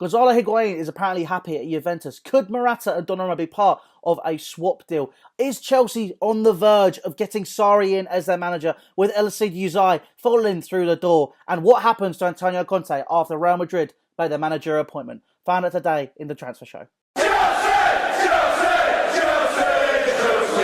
Gonzalo Higuain is apparently happy at Juventus. Could Morata and Donnarumma be part of a swap deal? Is Chelsea on the verge of getting Sarri in as their manager with El Uzai falling through the door? And what happens to Antonio Conte after Real Madrid made their managerial appointment? Find out today in the Transfer Show.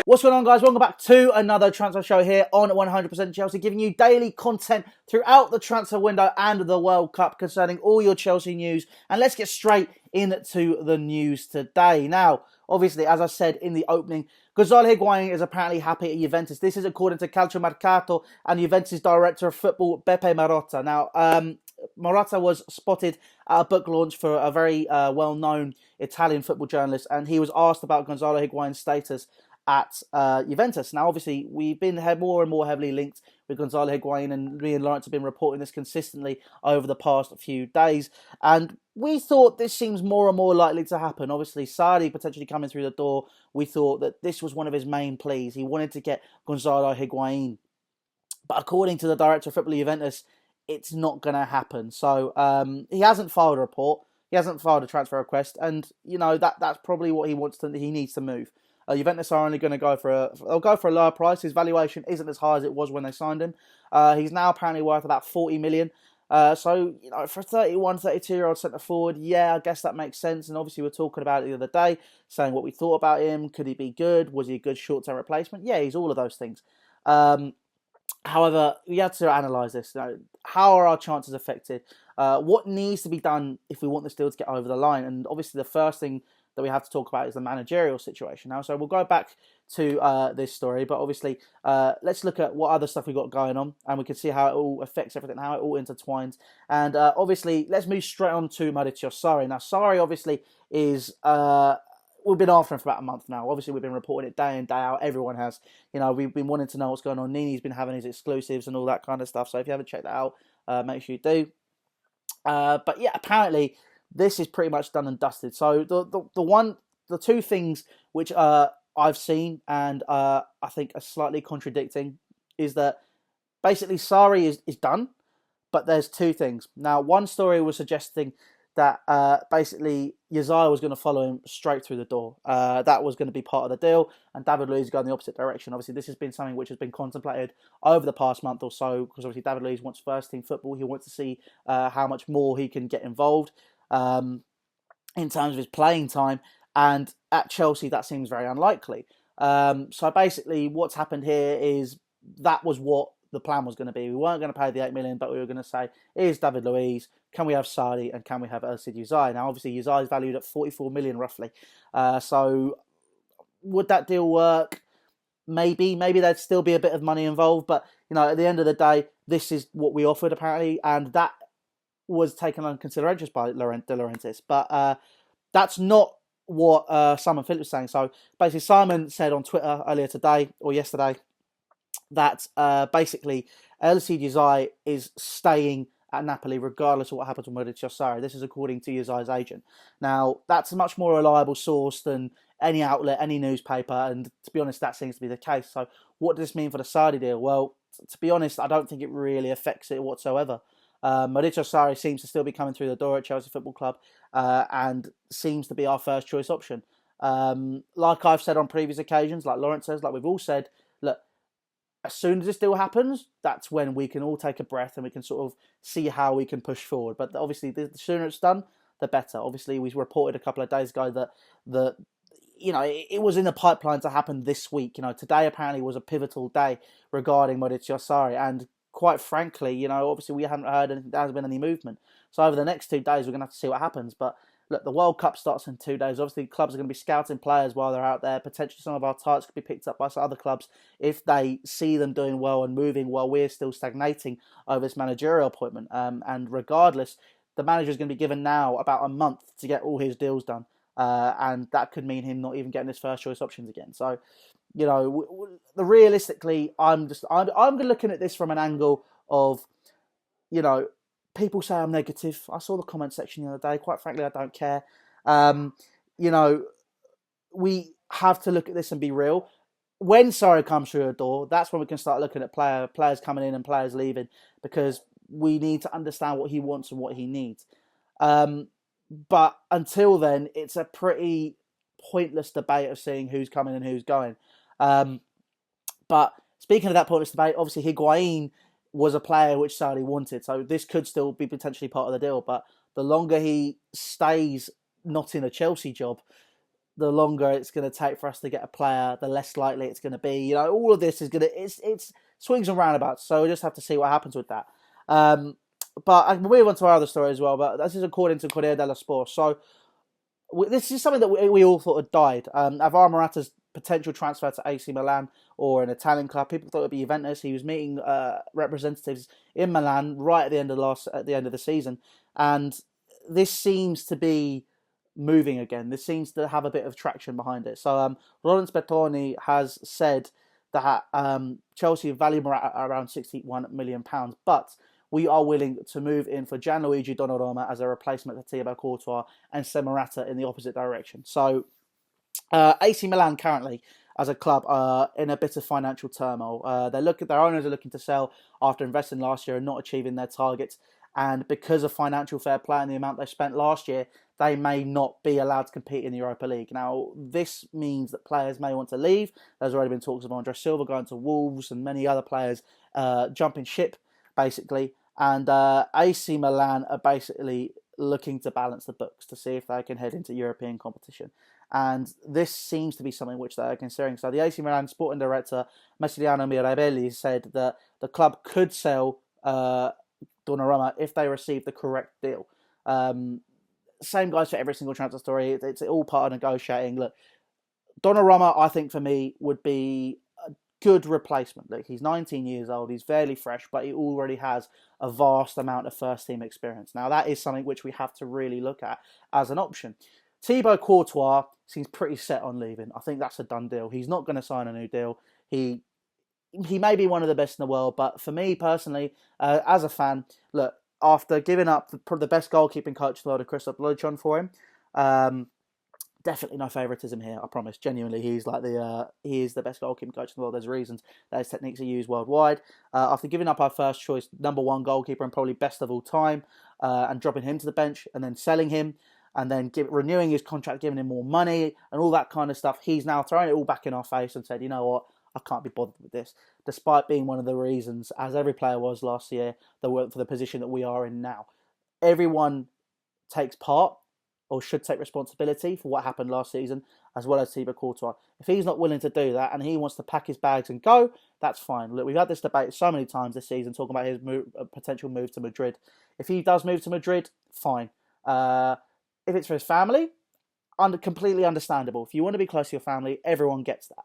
What's going on, guys? Welcome back to another transfer show here on 100% Chelsea, giving you daily content throughout the transfer window and the World Cup concerning all your Chelsea news. And let's get straight into the news today. Now, obviously, as I said in the opening, Gonzalo Higuain is apparently happy at Juventus. This is according to Calciomercato and Juventus director of football, Beppe Marotta. Now, Morata was spotted at a book launch for a very well-known Italian football journalist, and he was asked about Gonzalo Higuain's status at Juventus. Now, obviously, we've been more and more heavily linked with Gonzalo Higuain, and me and Lawrence have been reporting this consistently over the past few days. And we thought this seems more and more likely to happen. Obviously, Sarri potentially coming through the door. We thought that this was one of his main pleas. He wanted to get Gonzalo Higuain. But according to the director of football at Juventus, it's not going to happen. So he hasn't filed a report. He hasn't filed a transfer request. And, you know, that's probably what he needs to move. Juventus are only going to go for a lower price. His valuation isn't as high as it was when they signed him. He's now apparently worth about 40 million. So, you know, for a 31, 32-year-old centre forward, yeah, I guess that makes sense. And obviously, we were talking about it the other day, saying what we thought about him. Could he be good? Was he a good short-term replacement? Yeah, he's all of those things. However, we have to analyse this. You know, how are our chances affected? What needs to be done if we want this deal to get over the line? And obviously, the first thing that we have to talk about is the managerial situation now. So we'll go back to this story, but obviously let's look at what other stuff we've got going on, and we can see how it all affects everything, how it all intertwines. And obviously, let's move straight on to Maurizio Sarri. Now, Sarri obviously is... we've been after him for about a month now. Obviously, we've been reporting it day in, day out. Everyone has. You know, we've been wanting to know what's going on. Nini's been having his exclusives and all that kind of stuff. So if you haven't checked that out, make sure you do. But yeah, apparently this is pretty much done and dusted. So the two things which I've seen and I think are slightly contradicting is that basically Sarri is done, but there's two things. Now, one story was suggesting that basically Uzai was going to follow him straight through the door. That was going to be part of the deal, and David Luiz going the opposite direction. Obviously, this has been something which has been contemplated over the past month or so, because obviously David Luiz wants first-team football. He wants to see how much more he can get involved in terms of his playing time, and at Chelsea, that seems very unlikely. So basically, what's happened here is that was what the plan was going to be. We weren't going to pay the 8 million, but we were going to say, here's David Luiz, can we have Sarri, and can we have Uzai? Now, obviously, Uzai is valued at 44 million roughly. So, would that deal work? Maybe there'd still be a bit of money involved, but, you know, at the end of the day, this is what we offered, apparently, and that was taken under consideration by De Laurentiis. But that's not what Simon Phillips was saying. So, basically, Simon said on Twitter earlier today, or yesterday, that basically El Uzai is staying at Napoli regardless of what happens with Maurizio Sarri. This is according to Uzai's agent. Now, that's a much more reliable source than any outlet, any newspaper, and to be honest, that seems to be the case. So what does this mean for the Sarri deal? Well, to be honest, I don't think it really affects it whatsoever. Maurizio Sarri seems to still be coming through the door at Chelsea Football Club and seems to be our first choice option. Like I've said on previous occasions, like Lawrence says, like we've all said, look, as soon as this deal happens, that's when we can all take a breath and we can sort of see how we can push forward. But obviously, the sooner it's done, the better. Obviously, we reported a couple of days ago that you know, it was in the pipeline to happen this week. You know, today apparently was a pivotal day regarding Maurizio Sarri, and quite frankly, you know, obviously we haven't heard anything, there hasn't been any movement. So over the next 2 days, we're going to have to see what happens. But look, the World Cup starts in 2 days. Obviously, clubs are going to be scouting players while they're out there. Potentially some of our targets could be picked up by some other clubs if they see them doing well and moving while we're still stagnating over this managerial appointment. And regardless, the manager is going to be given now about a month to get all his deals done. And that could mean him not even getting his first choice options again. So, you know, realistically, I'm looking at this from an angle of, you know, people say I'm negative. I saw the comment section the other day. Quite frankly, I don't care. You know, we have to look at this and be real. When Sarri comes through the door, that's when we can start looking at players coming in and players leaving, because we need to understand what he wants and what he needs. But until then, it's a pretty pointless debate of seeing who's coming and who's going. Um, but speaking of that pointless debate, obviously Higuain was a player which Saudi wanted, so this could still be potentially part of the deal. But the longer he stays not in a Chelsea job, the longer it's going to take for us to get a player, the less likely it's going to be. All of this is going to it's swings and roundabouts. So we just have to see what happens with that. But I can move on to our other story as well. But this is according to Corriere dello Sport. So this is something that we all thought had died. Alvaro Morata's potential transfer to AC Milan or an Italian club. People thought it would be Juventus. He was meeting representatives in Milan right at the end of the season, and this seems to be moving again. This seems to have a bit of traction behind it. So Laurence Bertoni has said that Chelsea value Morata at around £61 million, but we are willing to move in for Gianluigi Donnarumma as a replacement for Thibaut Courtois and send Morata in the opposite direction. So AC Milan currently, as a club, are in a bit of financial turmoil. Their owners are looking to sell after investing last year and not achieving their targets. And because of financial fair play and the amount they spent last year, they may not be allowed to compete in the Europa League. Now, this means that players may want to leave. There's already been talks of Andre Silva going to Wolves and many other players jumping ship, basically. And AC Milan are basically looking to balance the books to see if they can head into European competition. And this seems to be something which they are considering. So the AC Milan sporting director, Massimiliano Mirabelli, said that the club could sell Donnarumma if they receive the correct deal. Same goes for every single transfer story. It's all part of negotiating. Look, Donnarumma, I think for me, would be a good replacement. Look, he's 19 years old. He's fairly fresh, but he already has a vast amount of first team experience. Now, that is something which we have to really look at as an option. Thibaut Courtois seems pretty set on leaving. I think that's a done deal. He's not going to sign a new deal. He may be one of the best in the world, but for me personally, as a fan, look, after giving up the best goalkeeping coach in the world, Christoph Blojon, for him, definitely no favouritism here. I promise. Genuinely, he is the best goalkeeping coach in the world. There's reasons that his techniques are used worldwide. After giving up our first choice, number one goalkeeper and probably best of all time, and dropping him to the bench and then selling him, and then renewing his contract, giving him more money and all that kind of stuff, he's now throwing it all back in our face and said, you know what, I can't be bothered with this, despite being one of the reasons, as every player was last year, that went for the position that we are in now. Everyone takes part or should take responsibility for what happened last season, as well as Thibaut Courtois. If he's not willing to do that and he wants to pack his bags and go, that's fine. Look, we've had this debate so many times this season talking about his potential move to Madrid. If he does move to Madrid, fine. If it's for his family, completely understandable. If you want to be close to your family, everyone gets that.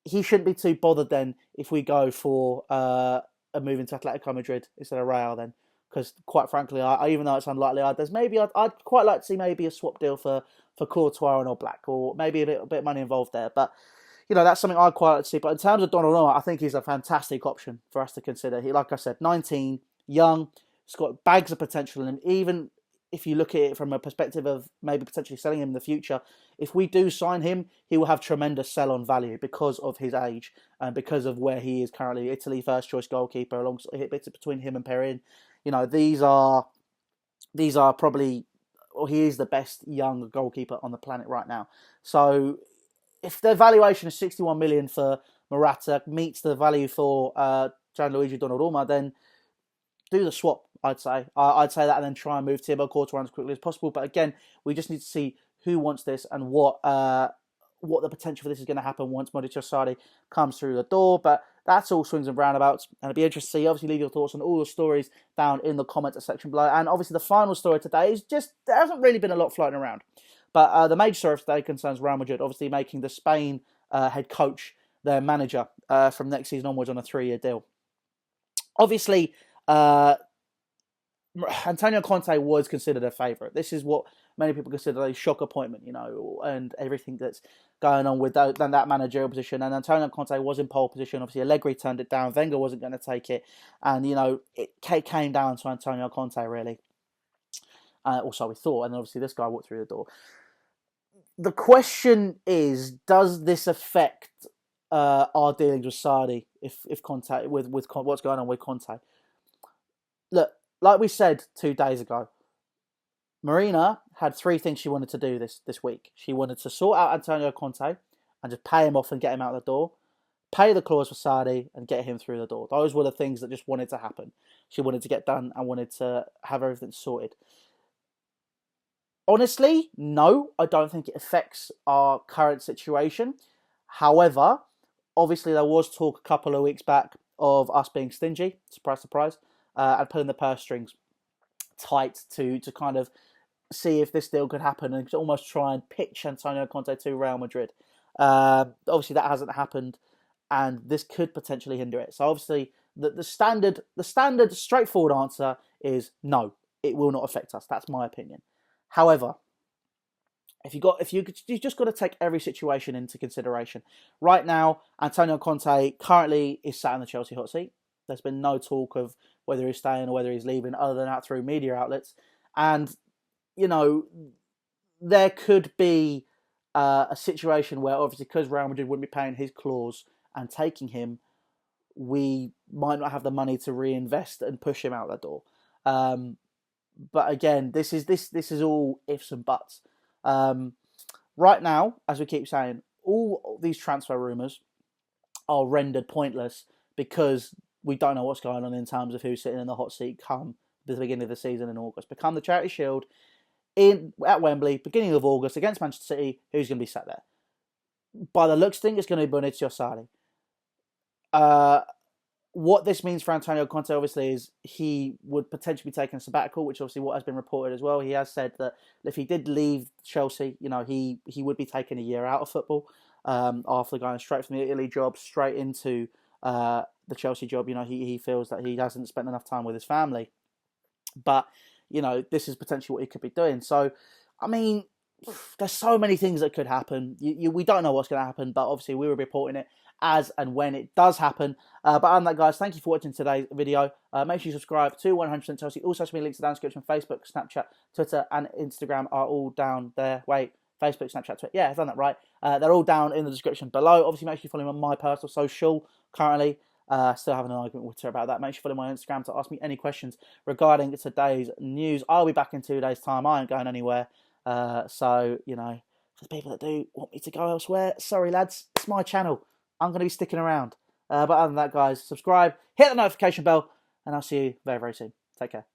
He shouldn't be too bothered then if we go for a move into Atletico Madrid instead of Real then. Because quite frankly, even though it's unlikely, I'd quite like to see maybe a swap deal for Courtois and Oblak, or maybe a bit of money involved there. But that's something I'd quite like to see. But in terms of Donnarumma, I think he's a fantastic option for us to consider. He, like I said, 19, young, he's got bags of potential, and even if you look at it from a perspective of maybe potentially selling him in the future, if we do sign him, he will have tremendous sell-on value because of his age and because of where he is currently. Italy first-choice goalkeeper, alongside bits between him and Perin. These are probably, or he is the best young goalkeeper on the planet right now. So if the valuation of 61 million for Morata meets the value for Gianluigi Donnarumma, then do the swap, I'd say. I'd say that and then try and move Thibaut Courtois as quickly as possible. But again, we just need to see who wants this and what the potential for this is going to happen once Mauricio Sarri comes through the door. But that's all swings and roundabouts. And it'd be interesting to see. Obviously, leave your thoughts on all the stories down in the comments section below. And obviously, the final story today is there hasn't really been a lot floating around. But the major story of today concerns Real Madrid, obviously making the Spain head coach their manager from next season onwards on a 3-year deal. Obviously, Antonio Conte was considered a favourite. This is what many people consider a shock appointment, and everything that's going on with that managerial position. And Antonio Conte was in pole position. Obviously, Allegri turned it down. Wenger wasn't going to take it. And, it came down to Antonio Conte, really. Also, we thought. And obviously, this guy walked through the door. The question is, does this affect our dealings with Sarri if Conte, with what's going on with Conte? Look, like we said 2 days ago, Marina had three things she wanted to do this week. She wanted to sort out Antonio Conte and just pay him off and get him out the door, pay the clause for Sardi and get him through the door. Those were the things that just wanted to happen. She wanted to get done and wanted to have everything sorted. Honestly, no, I don't think it affects our current situation. However, obviously there was talk a couple of weeks back of us being stingy, surprise, surprise, and pulling the purse strings tight to kind of see if this deal could happen and almost try and pitch Antonio Conte to Real Madrid. Obviously, that hasn't happened, and this could potentially hinder it. So obviously, the standard straightforward answer is no, it will not affect us. That's my opinion. However, you just got to take every situation into consideration. Right now, Antonio Conte currently is sat in the Chelsea hot seat. There's been no talk of whether he's staying or whether he's leaving, other than that through media outlets. And there could be a situation where, obviously, because Real Madrid wouldn't be paying his clause and taking him, we might not have the money to reinvest and push him out the door. But again, this is all ifs and buts. Right now, as we keep saying, all these transfer rumours are rendered pointless because we don't know what's going on in terms of who's sitting in the hot seat come the beginning of the season in August. Become the Charity Shield at Wembley, beginning of August, against Manchester City. Who's going to be sat there? By the looks of things, it's going to be Bonicio Sarri. What this means for Antonio Conte, obviously, is he would potentially be taking a sabbatical, which obviously what has been reported as well. He has said that if he did leave Chelsea, he would be taking a year out of football after going straight from the Italy job straight into the Chelsea job. He feels that he hasn't spent enough time with his family. But, this is potentially what he could be doing. So, I mean, there's so many things that could happen. We don't know what's going to happen, but obviously we were reporting it as and when it does happen. But other than that, guys, thank you for watching today's video. Make sure you subscribe to 100% Chelsea. All social media links are down in the description. Facebook, Snapchat, Twitter, and Instagram are all down there. Wait, Facebook, Snapchat, Twitter. Yeah, I've done that right. They're all down in the description below. Obviously, make sure you follow me on my personal social currently. Still having an argument with her about that. Make sure you follow my Instagram to ask me any questions regarding today's news. I'll be back in 2 days' time. I ain't going anywhere. So, for the people that do want me to go elsewhere, sorry, lads. It's my channel. I'm going to be sticking around. But other than that, guys, subscribe, hit the notification bell, and I'll see you very, very soon. Take care.